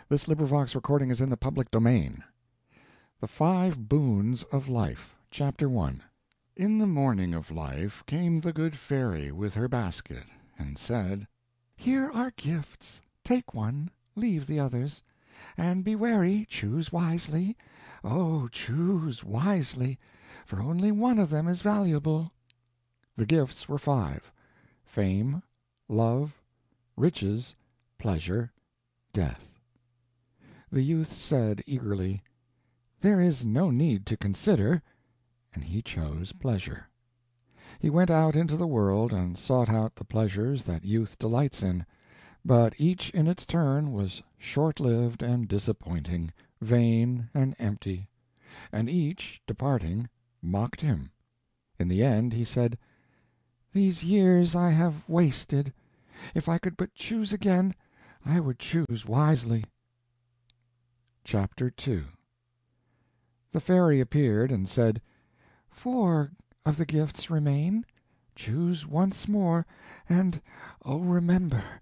Recording is in the public domain. The Five Boons of Life. Chapter 1. In the morning of life came the good fairy with her basket, and said, "Here are gifts. Take one, leave the others. And be wary, choose wisely. Oh, choose wisely, for only one of them is valuable." The gifts were five: fame, love, riches, pleasure, death. The youth said eagerly, "There is no need to consider," and he chose pleasure. He went out into the world and sought out the pleasures that youth delights in, but each in its turn was short-lived and disappointing, vain and empty, and each, departing, mocked him. In the end he said, "These years I have wasted. If I could but choose again, I would choose wisely." Chapter 2. The fairy appeared and said, "Four of the gifts remain. Choose once more, and, oh, remember,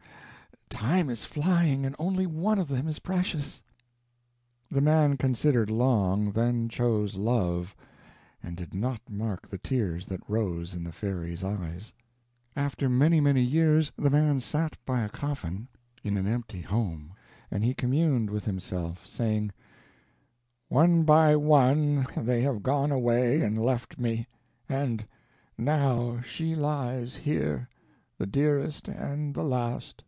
time is flying, and only one of them is precious." The man considered long, then chose love, and did not mark the tears that rose in the fairy's eyes. After many, many years the man sat by a coffin in an empty home, and he communed with himself, saying, "One by one they have gone away and left me, and now she lies here, the dearest and the last.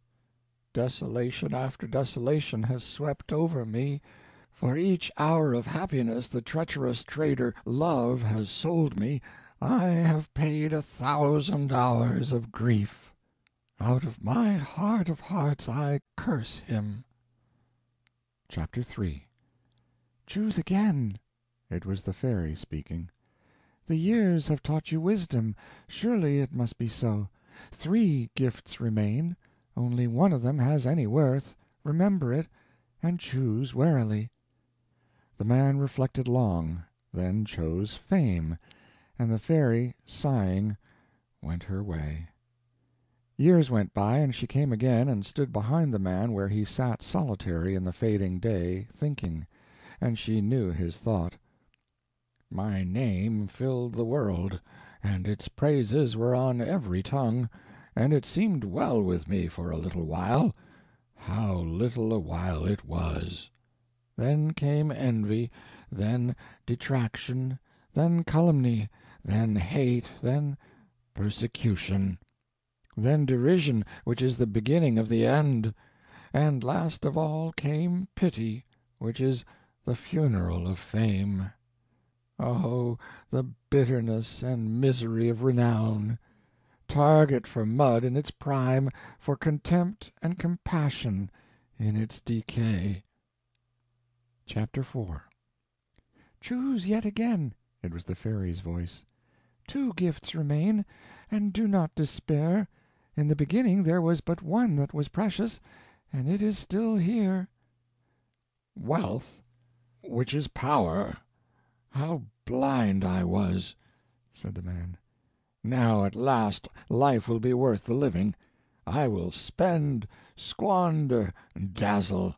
Desolation after desolation has swept over me. For each hour of happiness the treacherous trader Love has sold me, I have paid 1,000 hours of grief. Out of my heart of hearts I curse him." Chapter 3. "Choose again." It was the fairy speaking. "The years have taught you wisdom. Surely it must be so. 3 gifts remain. Only one of them has any worth. Remember it, and choose warily." The man reflected long, then chose fame, and the fairy, sighing, went her way. Years went by, and she came again and stood behind the man where he sat solitary in the fading day, thinking, and she knew his thought. "My name filled the world, and its praises were on every tongue, and it seemed well with me for a little while. How little a while it was! Then came envy, then detraction, then calumny, then hate, then persecution, then derision, which is the beginning of the end, and last of all came pity, which is the funeral of fame. Oh, the bitterness and misery of renown! Target for mud in its prime, for contempt and compassion in its decay." Chapter 4. "Choose yet again." It was the fairy's voice. "2 gifts remain, and do not despair. In the beginning there was but one that was precious, and it is still here." "Wealth, which is power. How blind I was!" said the man. "Now at last life will be worth the living. I will spend, squander, dazzle.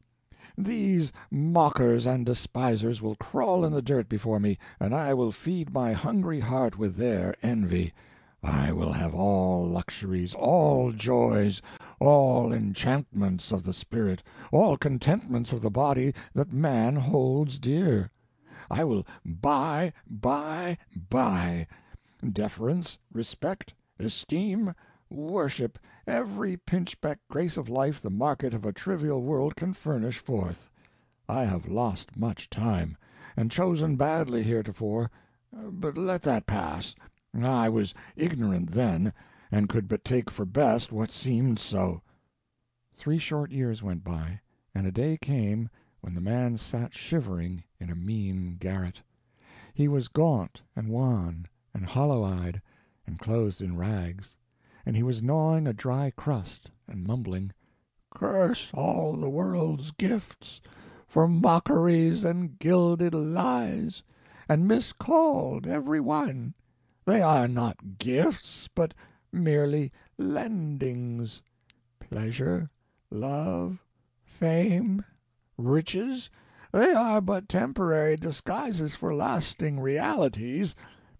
These mockers and despisers will crawl in the dirt before me, and I will feed my hungry heart with their envy. I will have all luxuries, all joys, all enchantments of the spirit, all contentments of the body that man holds dear. I will buy, deference, respect, esteem, worship, every pinchbeck grace of life the market of a trivial world can furnish forth. I have lost much time, and chosen badly heretofore, but let that pass. I was ignorant then, and could but take for best what seemed so." 3 short years went by, and a day came when the man sat shivering in a mean garret. He was gaunt and wan and hollow-eyed, and clothed in rags, and he was gnawing a dry crust and mumbling, "Curse all the world's gifts, for mockeries and gilded lies, and miscalled every one. They are not gifts, but merely lendings. Pleasure, love, fame, Riches? They are but temporary disguises for lasting realities.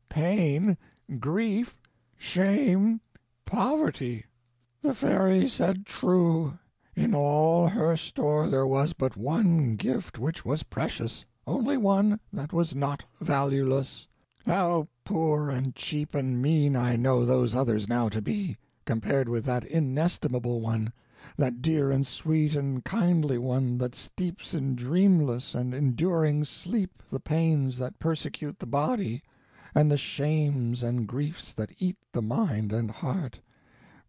Pain, grief, shame, poverty. The fairy said true. In all her store there was but one gift which was precious, only one that was not valueless. How poor and cheap and mean I know those others now to be, compared with that inestimable one, that dear and sweet and kindly one that steeps in dreamless and enduring sleep the pains that persecute the body, and the shames and griefs that eat the mind and heart.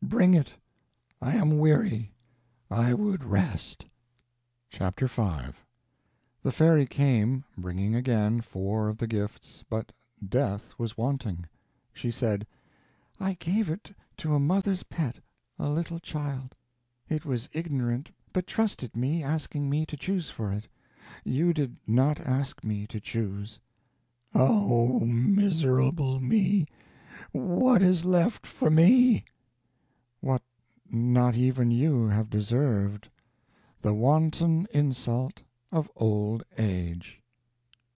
Bring it. I am weary. I would rest. Chapter 5. The fairy came, bringing again 4 of the gifts, but Death was wanting. She said, "I gave it to a mother's pet, a little child. It was ignorant, but trusted me, asking me to choose for it. You did not ask me to choose." Oh, miserable me! What is left for me? What not even you have deserved, the wanton insult of old age.